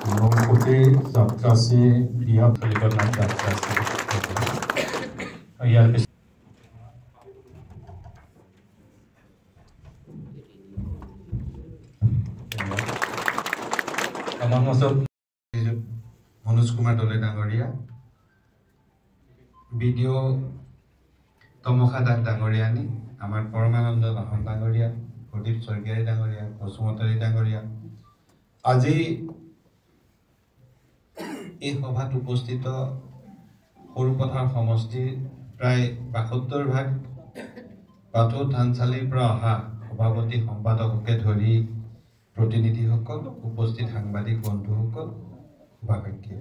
নৌপতি যাত্ৰাচী বৃহৎ পৰিকল্পনা যাত্ৰাচী ইয়াৰ পিছত আমাৰ মাজত মনোজ কুমাৰ দলে ডাঙৰীয়া, বিডিঅ তমসা দাস ডাঙৰীয়ানী, আমাৰ পৰমানন্দ লাহন ডাঙৰীয়া, প্ৰদীপ স্বৰ্গীয়াৰী ডাঙৰীয়া, বসুমতাৰী ডাঙৰীয়া, আজি এই সভাত উপস্থিত সৰুপথাৰ সমষ্টিৰ প্ৰায় ৭২% বাথৌ থানচালিৰ পৰা অহা সভাপতি সম্পাদককে ধৰি প্ৰতিনিধিসকল, উপস্থিত সাংবাদিক বন্ধুসকল, শুভাকাংক্ষী,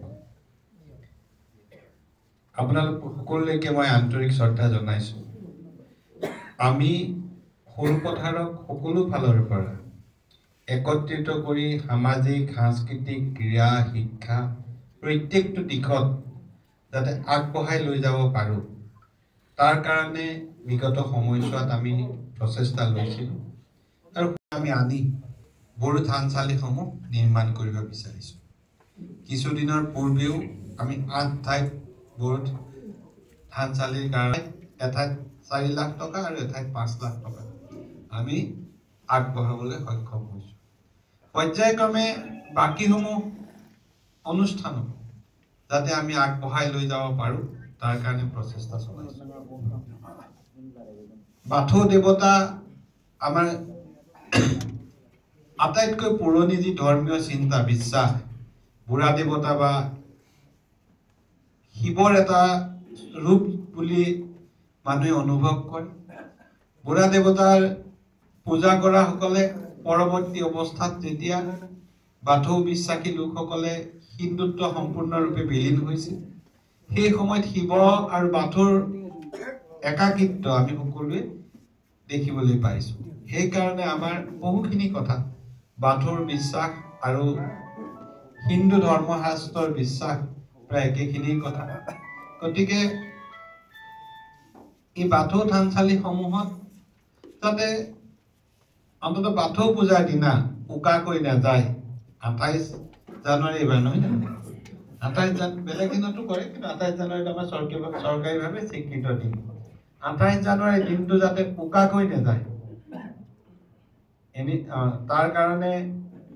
আপোনালোক সকলোকে মই আন্তৰিক শ্ৰদ্ধা জনাইছো। আমি সৰুপথাৰক সকলো ফালৰ পৰা একত্ৰিত কৰি সামাজিক, সাংস্কৃতিক, ক্ৰীড়া, শিক্ষা প্ৰত্যেকটো দিশত যাতে আগবঢ়াই লৈ যাব পাৰোঁ, তাৰ কাৰণে বিগত সময়ছোৱাত আমি প্ৰচেষ্টা লৈছিলোঁ আৰু আমি আনি বড়ো থানচালিসমূহ নিৰ্মাণ কৰিব বিচাৰিছোঁ। কিছুদিনৰ পূৰ্বেও আমি ৮ ঠাইত বড়ো থানচালিৰ কাৰণে এঠাইত ৪ লাখ টকা আৰু এঠাইত ৫ লাখ টকা আমি আগবঢ়াবলৈ সক্ষম হৈছোঁ। পৰ্যায়ক্ৰমে বাকীসমূহ অনুষ্ঠানো যাতে আমি আগবঢ়াই লৈ যাব পাৰোঁ, তাৰ কাৰণে প্ৰচেষ্টা চলাইছোঁ। বাথৌ দেৱতা আমাৰ আটাইতকৈ পুৰণি যি ধৰ্মীয় চিন্তা বিশ্বাস, বুঢ়া দেৱতা বা শিৱৰ এটা ৰূপ বুলি মানুহে অনুভৱ কৰে। বুঢ়া দেৱতাৰ পূজা কৰাসকলে পৰৱৰ্তী অৱস্থাত যেতিয়া বাথৌ বিশ্বাসী লোকসকলে হিন্দুত্ব সম্পূৰ্ণৰূপে বিলীন হৈছিল, সেই সময়ত শিৱ আৰু বাথৌৰ একাকিত্ব আমি সকলোৱে দেখিবলৈ পাইছোঁ। সেইকাৰণে আমাৰ বহুখিনি কথা বাথৌৰ বিশ্বাস আৰু হিন্দু ধৰ্মশাস্ত্ৰৰ বিশ্বাস প্ৰায় একেখিনি কথা। গতিকে এই বাথৌ থানচালিসমূহত যাতে অন্তত বাথৌ পূজাৰ দিনা উকাকৈ নাযায়। ২৮ জানুৱাৰী এইবাৰ নহয় জানো? ২৮ জানুৱাৰী বেলেগ দিনতো কৰে, কিন্তু ২৮ জানুৱাৰীত আমাৰ চৰকাৰীভাৱে স্বীকৃত দিন। ২৮ জানুৱাৰী দিনটো যাতে উকাকৈ নাযায়, তাৰ কাৰণে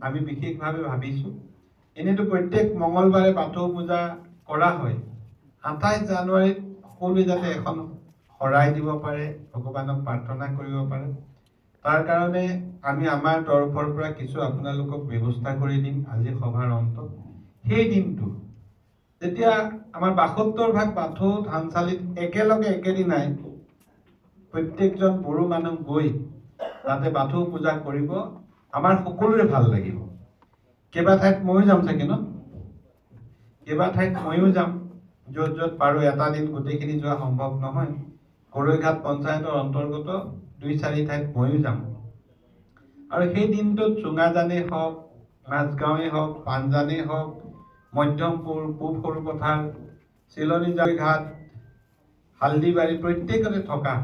আমি বিশেষভাৱে ভাবিছোঁ। এনেতো প্ৰত্যেক মঙলবাৰে বাথৌ পূজা কৰা হয়। ২৮ জানুৱাৰীত সকলোৱে যাতে এখন শৰাই দিব পাৰে, ভগৱানক প্ৰাৰ্থনা কৰিব পাৰে, তাৰ কাৰণে আমি আমাৰ তৰফৰ পৰা কিছু আপোনালোকক ব্যৱস্থা কৰি দিম। আজি সভাৰ অন্তত সেই দিনটো যেতিয়া আমাৰ ৭২% বাথৌ থানচালিত একেলগে একেদিনাই প্ৰত্যেকজন বড়ো মানুহ গৈ তাতে বাথৌ পূজা কৰিব, আমাৰ সকলোৰে ভাল লাগিব। কেইবা ঠাইত ময়ো যাম চাগে ন? কেইবা ঠাইত ময়ো যাম, য'ত য'ত পাৰোঁ। এটা দিন গোটেইখিনি যোৱা সম্ভৱ নহয়। কৰৈঘাট পঞ্চায়তৰ অন্তৰ্গত ২-৪ ঠাইত ময়ো যাম। আৰু সেই দিনটোত চুঙাজানেই হওক, মাজগাঁৱেই হওক, পাঞ্জানেই হওক, মধ্যমপুৰ, পূব সৰুপথাৰ, চিলনীজাই ঘাট, হালদিবাৰী প্ৰত্যেকতে থকা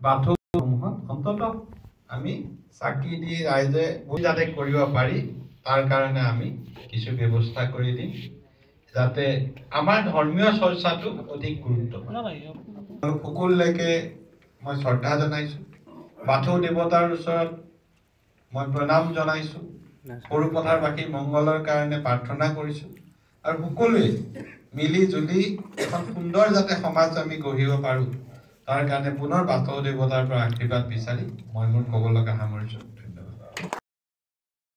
বাথৌসমূহত অন্ততঃ আমি চাকি দি ৰাইজে যাতে কৰিব পাৰি, তাৰ কাৰণে আমি কিছু ব্যৱস্থা কৰি দিম, যাতে আমাৰ ধৰ্মীয় চৰ্চাটো অধিক গুৰুত্বপূৰ্ণ। সকলোলৈকে মই শ্ৰদ্ধা জনাইছোঁ। বাথৌ দেৱতাৰ ওচৰত মই প্ৰণাম জনাইছোঁ। সৰুপথাৰবাসীৰ মংগলৰ কাৰণে প্ৰাৰ্থনা কৰিছোঁ। আৰু সকলোৱে মিলি জুলি এখন সুন্দৰ যাতে সমাজ আমি গঢ়িব পাৰোঁ, তাৰ কাৰণে পুনৰ বাথৌ দেৱতাৰ পৰা আশীৰ্বাদ বিচাৰি মই মোৰ ক'ব লগা সামৰিছোঁ।